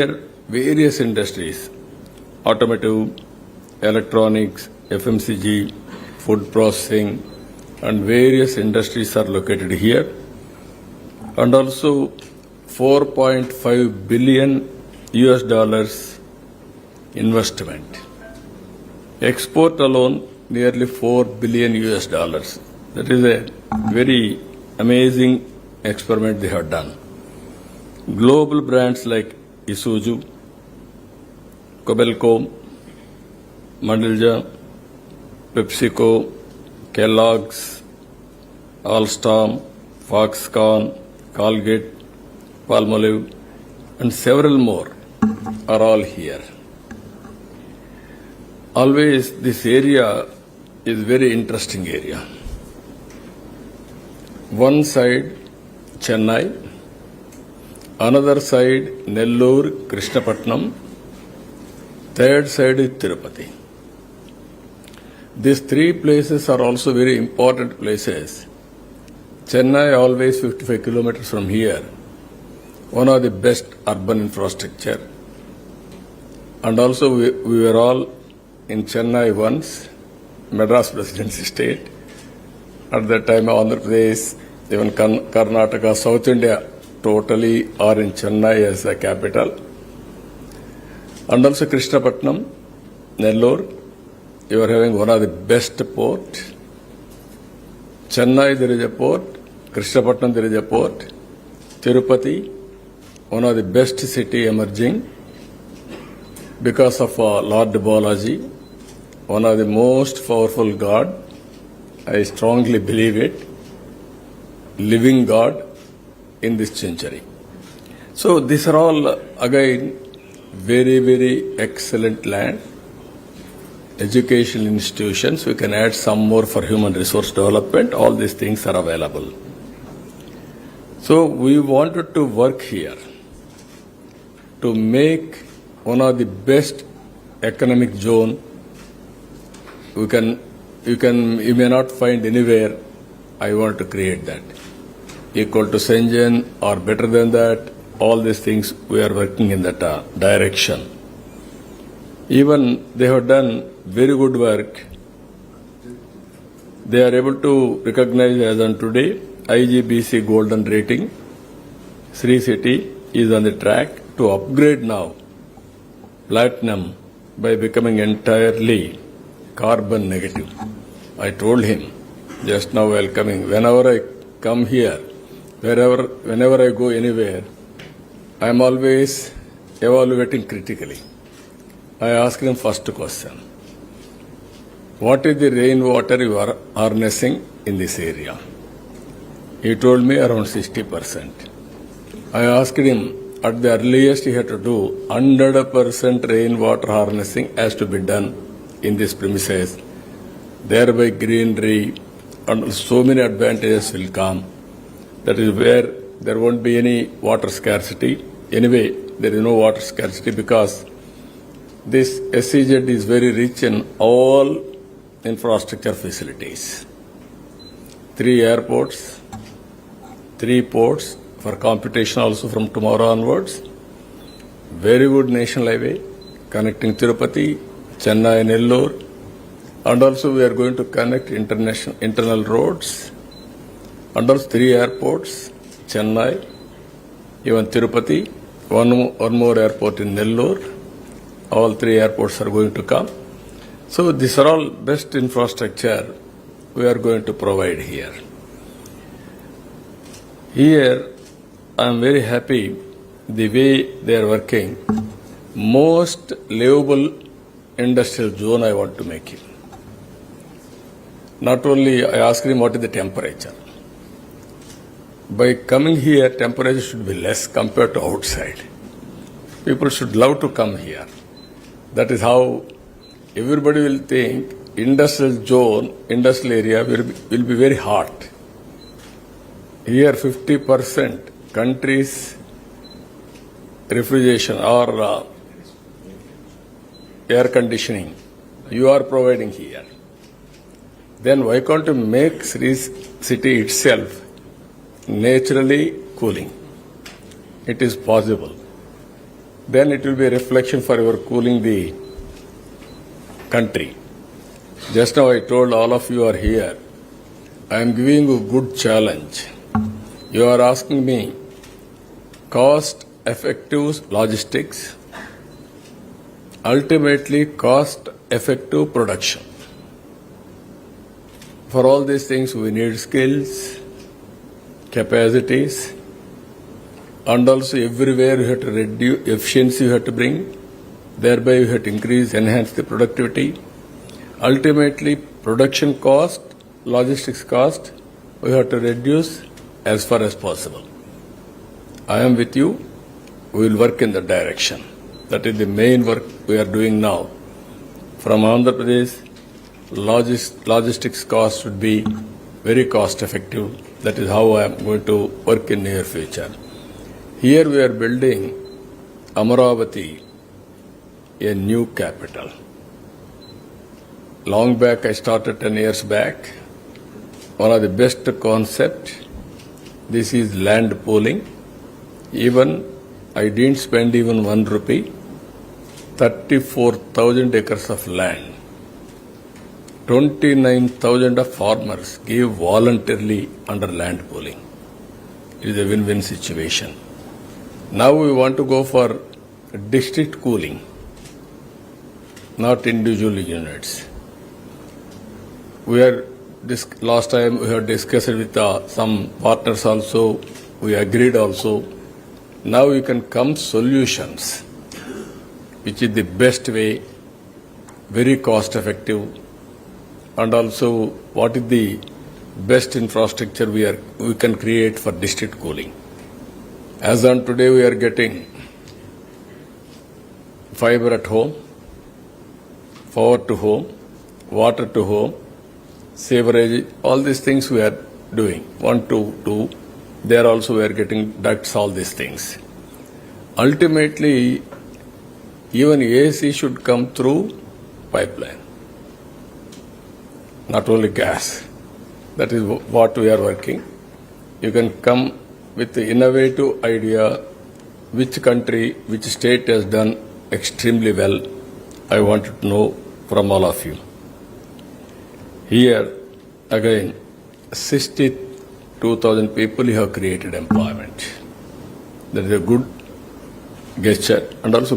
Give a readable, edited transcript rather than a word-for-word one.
Various industries, automotive, electronics, FMCG, food processing, and various industries are located here. And also 4.5 billion US dollars investment. Export alone nearly 4 billion US dollars. That is a very amazing experiment they have done. Global brands like Isuzu, Kobelco, Mandalja, PepsiCo, Kellogg's, Alstom, Foxconn, Colgate, Palmolive, and several more are all here. Always this area is very interesting area. One side Chennai, another side Nellore, Krishnapatnam, third side is Tirupati. These three places are also very important places. Chennai always 55 kilometers from here, one of the best urban infrastructure. And also we were all in Chennai once, Madras Presidency State. At that time Andhra Pradesh, even Karnataka, South India totally are in Chennai as the capital. And also Krishnapatnam, Nellore, you are having one of the best port. Chennai there is a port, Krishnapatnam there is a port, Tirupati, one of the best city emerging because of Lord Balaji, one of the most powerful God. I strongly believe it, living God in this century. So these are all again very, very excellent land. Educational institutions, we can add some more for human resource development. All these things are available. So we wanted to work here to make one of the best economic zone you may not find anywhere. I want to create that. Equal to Shenzhen or better than that, all these things we are working in that direction. Even they have done very good work. They are able to recognize as on today IGBC golden rating. Sri City is on the track to upgrade now platinum by becoming entirely carbon negative. I told him just now while coming, whenever I come here, whenever I go anywhere, I am always evaluating critically. I ask him first question, what is the rainwater you are harnessing in this area? He told me around 60%. I asked him, at the earliest he had to do 100% rainwater harnessing has to be done in this premises. Thereby greenery and so many advantages will come. That is where there won't be any water scarcity. Anyway, there is no water scarcity because this SEZ is very rich in all infrastructure facilities. 3 airports, 3 ports for computation also from tomorrow onwards. Very good national highway connecting Tirupati, Chennai, Nellore, and also we are going to connect internal roads, and also 3 airports, Chennai, even Tirupati, one more airport in Nellore. All 3 airports are going to come. So these are all best infrastructure we are going to provide here. Here I am very happy the way they are working. Most livable industrial zone I want to make it. Not only I asked him what is the temperature. By coming here, temperature should be less compared to outside. People should love to come here. That is how everybody will think industrial zone, industrial area will be very hot. Here 50% countries refrigeration or air conditioning you are providing here. Then why can't you make Sri City itself naturally cooling? It is possible. then it will be a reflection for your cooling the country. Just now I told all of you are here. I am giving you a good challenge. You are asking me cost-effective logistics, ultimately cost-effective production. For all these things, we need skills, capacities, and also everywhere you have to reduce efficiency, you have to bring, thereby you have to increase, enhance the productivity. Ultimately, production cost, logistics cost, we have to reduce as far as possible. I am with you. We will work in that direction. That is the main work we are doing now. From Andhra Pradesh, logistics cost would be very cost effective. That is how I am going to work in near future. Here we are building Amaravati, a new capital. Long back, I started 10 years back. One of the best concept. This is land pooling. Even I didn't spend even 1 rupee. 34,000 acres of land. 29,000 of farmers gave voluntarily under land pooling. It is a win-win situation. Now we want to go for district cooling, not individual units. Last time we have discussed with some partners also, we agreed also. Now we can come solutions, which is the best way, very cost effective, and also what is the best infrastructure we can create for district cooling. As on today, we are getting fiber at home, power to home, water to home, sewerage, all these things we are doing. 1, 2, 2. There also we are getting ducts, all these things. Ultimately, even AC should come through pipeline, not only gas. That is what we are working. You can come with the innovative idea, which country, which state has done extremely well. I wanted to know from all of you. Here, again, 62,000 people have created employment. That is a good gesture and also